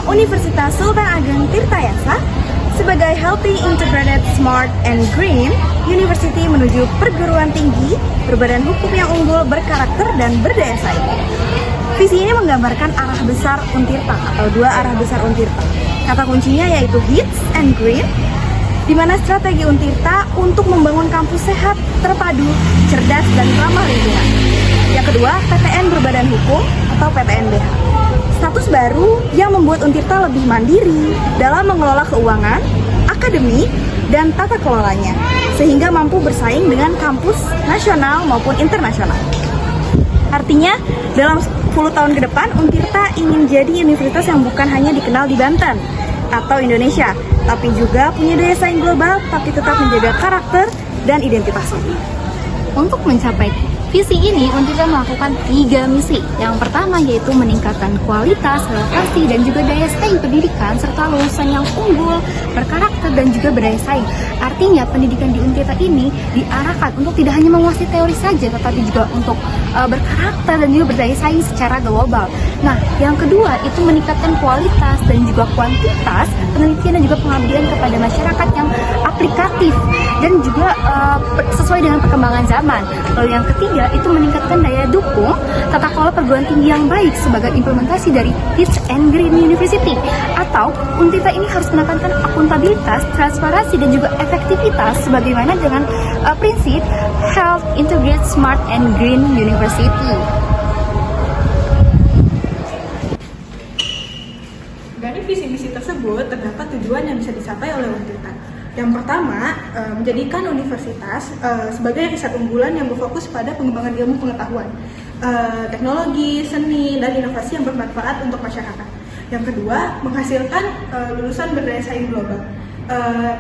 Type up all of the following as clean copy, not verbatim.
Universitas Sultan Ageng Tirtayasa sebagai Healthy, Integrated, Smart, and Green University menuju perguruan tinggi berbadan hukum yang unggul, berkarakter, dan berdaya saing. Visi ini menggambarkan arah besar Untirta atau dua arah besar Untirta. Kata kuncinya yaitu Hits and Green, di mana strategi Untirta untuk membangun kampus sehat, terpadu, cerdas, dan ramah lingkungan. Yang kedua, PTN berbadan hukum atau PTNBH. Status baru yang membuat Untirta lebih mandiri dalam mengelola keuangan, akademik, dan tata kelolanya, sehingga mampu bersaing dengan kampus nasional maupun internasional. Artinya, dalam 10 tahun ke depan, Untirta ingin jadi universitas yang bukan hanya dikenal di Banten atau Indonesia, tapi juga punya daya saing global, tapi tetap menjaga karakter dan identitasnya. Untuk mencapai visi ini, Untirta melakukan 3 misi. Yang pertama yaitu meningkatkan kualitas, relokasi, dan juga daya saing pendidikan, serta lulusan yang unggul, berkarakter, dan juga berdaya saing. Artinya, pendidikan di Untirta ini diarahkan untuk tidak hanya menguasai teori saja, tetapi juga untuk berkarakter dan juga berdaya saing secara global. Nah, yang kedua itu meningkatkan kualitas dan juga kuantitas penelitian dan juga pengabdian kepada masyarakat yang aplikatif dan juga sesuai dengan perkembangan zaman. Lalu yang ketiga itu meningkatkan daya dukung tata kelola perguruan tinggi yang baik sebagai implementasi dari Hits and Green University. Atau Untirta ini harus menekankan akuntabilitas, transparansi, dan juga efektivitas sebagaimana dengan prinsip Health, Integrated, Smart, and Green University. Dari visi misi tersebut terdapat tujuan yang bisa dicapai oleh Untirta. Yang pertama, menjadikan universitas sebagai riset unggulan yang berfokus pada pengembangan ilmu pengetahuan, teknologi, seni, dan inovasi yang bermanfaat untuk masyarakat. Yang kedua, menghasilkan lulusan berdaya saing global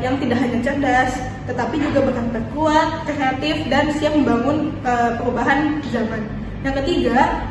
yang tidak hanya cerdas, tetapi juga berkarakter kuat, kreatif, dan siap membangun perubahan zaman. Yang ketiga,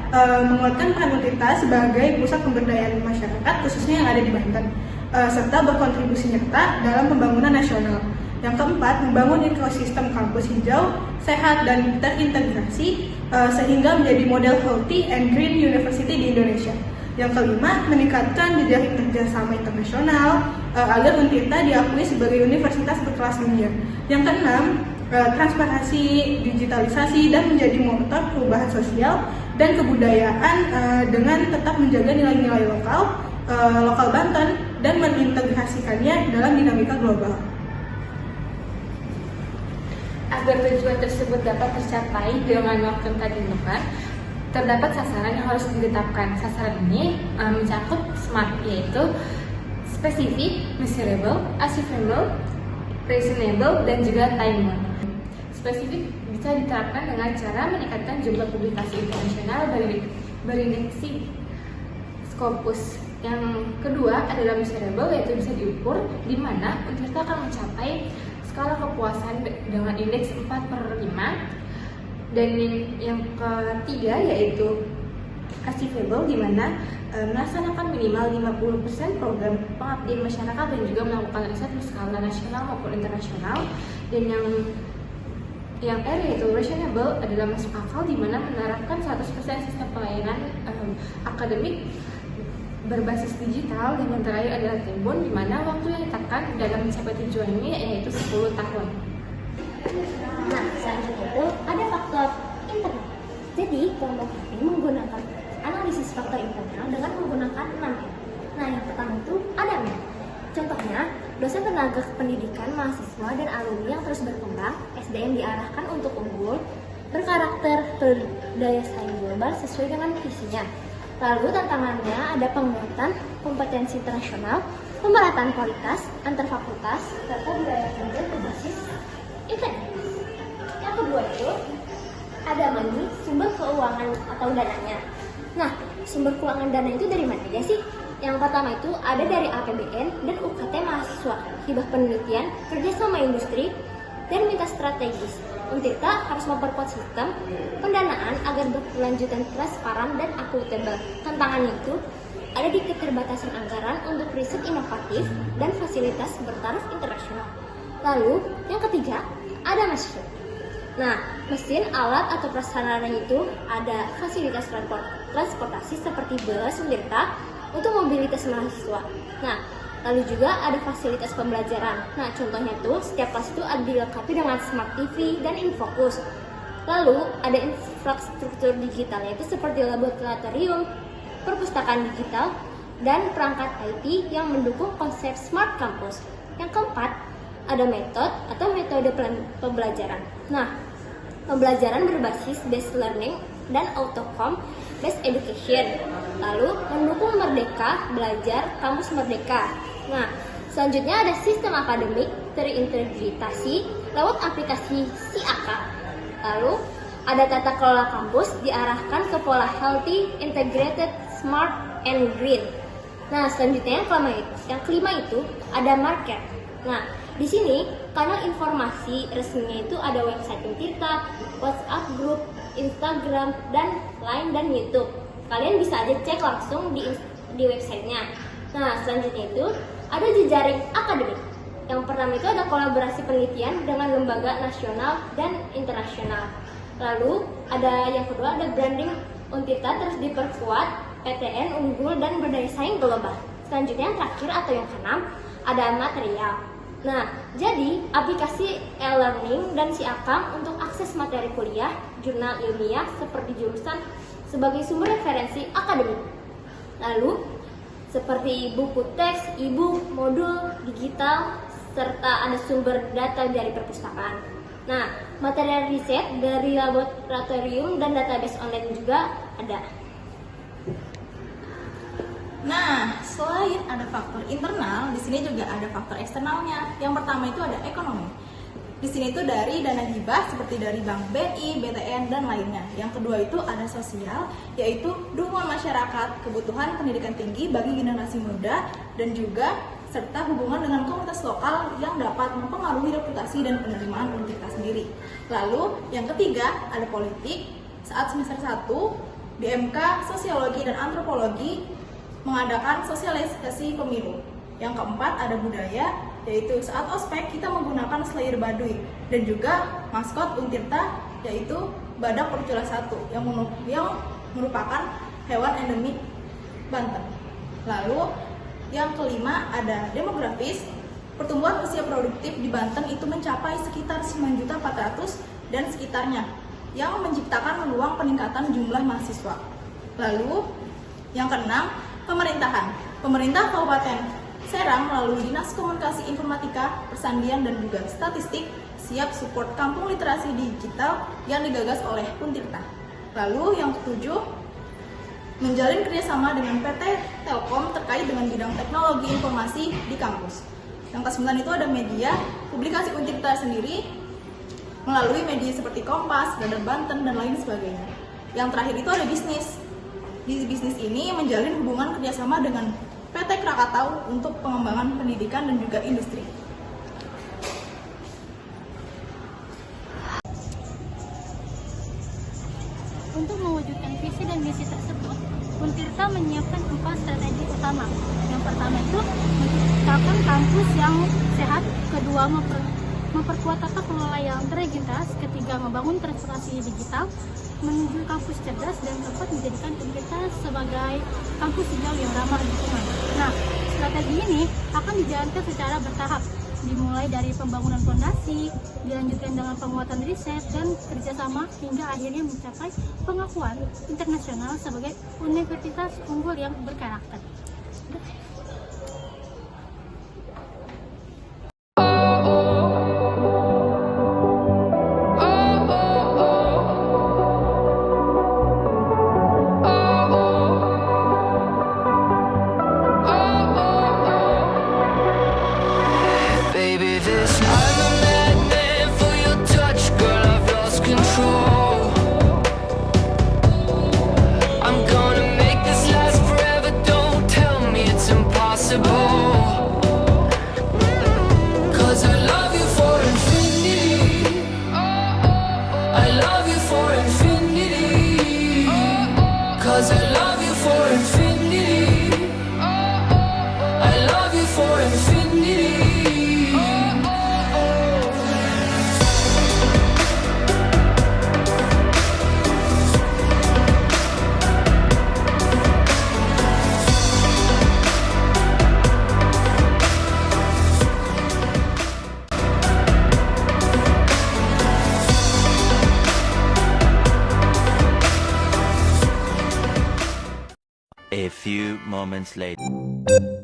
menguatkan peran Untirta sebagai pusat pemberdayaan masyarakat, khususnya yang ada di Banten, serta berkontribusi nyata dalam pembangunan nasional. Yang keempat, membangun ekosistem kampus hijau, sehat, dan terintegrasi sehingga menjadi model healthy and green university di Indonesia. Yang kelima, meningkatkan jejaring kerjasama internasional agar Untirta diakui sebagai universitas berkelas dunia. Yang keenam, transparansi, digitalisasi, dan menjadi motor perubahan sosial dan kebudayaan dengan tetap menjaga nilai-nilai lokal Banten dan mengintegrasikannya dalam dinamika global. Agar tujuan tersebut dapat tercapai dengan waktu yang tadi ditentukan, terdapat sasaran yang harus ditetapkan. Sasaran ini mencakup SMART, yaitu spesifik, measurable, achievable, reasonable, dan juga time-bound. Spesifik bisa diterapkan dengan cara meningkatkan jumlah publikasi internasional berindeksi Scopus. Yang kedua adalah measurable, yaitu bisa diukur, di mana Untirta akan mencapai skala kepuasan dengan indeks 4/5. Dan yang ketiga yaitu achievable, di mana melaksanakan minimal 50% program pengabdian masyarakat dan juga melakukan riset di skala nasional maupun internasional. Dan yang R yaitu reasonable adalah masuk akal, di mana menerapkan 100% sistem pelayanan akademik berbasis digital. Dan yang terakhir adalah time-bound, di mana waktu yang ditetapkan dalam mencapai tujuan ini yaitu 10 tahun. Nah, selanjutnya itu ada faktor internal. Jadi, kelompok ini menggunakan analisis faktor internal dengan menggunakan 6M. Nah, yang pertama itu ada M. Contohnya, dosen tenaga pendidikan, mahasiswa, dan alumni yang terus berkembang, SDM diarahkan untuk unggul, berkarakter, berdaya saing global sesuai dengan visinya. Lalu tantangannya ada penguatan kompetensi internasional, pemerataan kualitas antar fakultas, serta budaya kerja berbasis integritas. Yang kedua itu ada money, sumber keuangan atau dananya. Nah, sumber keuangan dana itu dari mana aja sih? Yang pertama itu ada dari APBN dan UKT mahasiswa, hibah penelitian, kerjasama industri, dan minta strategis. Untirta harus memperkuat sistem pendanaan agar berkelanjutan, transparan, dan akuntabel. Tantangannya itu ada di keterbatasan anggaran untuk riset inovatif dan fasilitas bertaraf internasional. Lalu, yang ketiga, ada mesin. Nah, mesin, alat, atau prasarana itu ada fasilitas transportasi seperti bus Untirta, untuk mobilitas mahasiswa. Nah, lalu juga ada fasilitas pembelajaran. Nah, contohnya tuh setiap kelas itu ada dilengkapi dengan smart TV dan infocus. Lalu ada infrastruktur digitalnya itu seperti laboratorium, perpustakaan digital, dan perangkat IT yang mendukung konsep smart campus. Yang keempat, ada metode pembelajaran. Nah, pembelajaran berbasis based learning dan outcome based education. Lalu mendukung Merdeka Belajar Kampus Merdeka. Nah, selanjutnya ada sistem akademik terintegrasi lewat aplikasi SIAKA. Lalu ada tata kelola kampus diarahkan ke pola healthy, integrated, smart, and green. Nah, selanjutnya yang kelima itu ada market. Nah, di sini kanal informasi resminya itu ada website Untirta, WhatsApp group, Instagram, dan Line dan YouTube. Kalian bisa aja cek langsung di websitenya. Nah, selanjutnya itu ada jejaring akademik. Yang pertama itu ada kolaborasi penelitian dengan lembaga nasional dan internasional. Lalu ada yang kedua ada branding Untirta terus diperkuat, PTN unggul dan berdaya saing global. Selanjutnya yang terakhir atau yang keenam ada material. Nah, jadi aplikasi e-learning dan SIAKAM untuk akses materi kuliah, jurnal ilmiah seperti jurusan sebagai sumber referensi akademik. Lalu seperti buku teks, e-book, modul, digital, serta ada sumber data dari perpustakaan. Nah, material riset dari laboratorium dan database online juga ada. Nah, selain ada faktor internal, di sini juga ada faktor eksternalnya. Yang pertama itu ada ekonomi. Di sini itu dari dana hibah seperti dari Bank BI, BTN, dan lainnya. Yang kedua itu ada sosial, yaitu dukungan masyarakat, kebutuhan pendidikan tinggi bagi generasi muda, dan juga serta hubungan dengan komunitas lokal yang dapat mempengaruhi reputasi dan penerimaan universitas sendiri. Lalu yang ketiga ada politik. Saat semester 1, BMK Sosiologi dan Antropologi mengadakan sosialisasi pemilu. Yang keempat ada budaya, yaitu saat ospek kita menggunakan slayer Baduy, dan juga maskot Untirta yaitu badak porcula 1 yang merupakan hewan endemik Banten. Lalu yang kelima ada demografis. Pertumbuhan usia produktif di Banten itu mencapai sekitar 9.400.000 dan sekitarnya, yang menciptakan peluang peningkatan jumlah mahasiswa. Lalu yang keenam, pemerintahan. Pemerintah Kabupaten Serang melalui Dinas Komunikasi Informatika, Persandian, dan juga Statistik siap support kampung literasi digital yang digagas oleh Untirta. Lalu yang ketujuh, menjalin kerjasama dengan PT Telkom terkait dengan bidang teknologi informasi di kampus. Yang ke-9 itu ada media, publikasi Untirta sendiri melalui media seperti Kompas, Radar Banten, dan lain sebagainya. Yang terakhir itu ada bisnis. Di bisnis ini menjalin hubungan kerjasama dengan PT Krakatau untuk pengembangan pendidikan dan juga industri. Untuk mewujudkan visi dan misi tersebut, Untirta menyiapkan 4 strategi utama. Yang pertama itu menciptakan kampus yang sehat, kedua memperkuat tata kelola yang terintegritas, ketiga membangun transformasi digital menuju kampus cerdas, dan keempat menjadikan Untirta sebagai kampus hijau yang ramah lingkungan. Nah, strategi ini akan dijalankan secara bertahap, dimulai dari pembangunan fondasi, dilanjutkan dengan penguatan riset dan kerjasama hingga akhirnya mencapai pengakuan internasional sebagai universitas unggul yang berkarakter. I'm gonna make this last forever. Don't tell me it's impossible. moments later.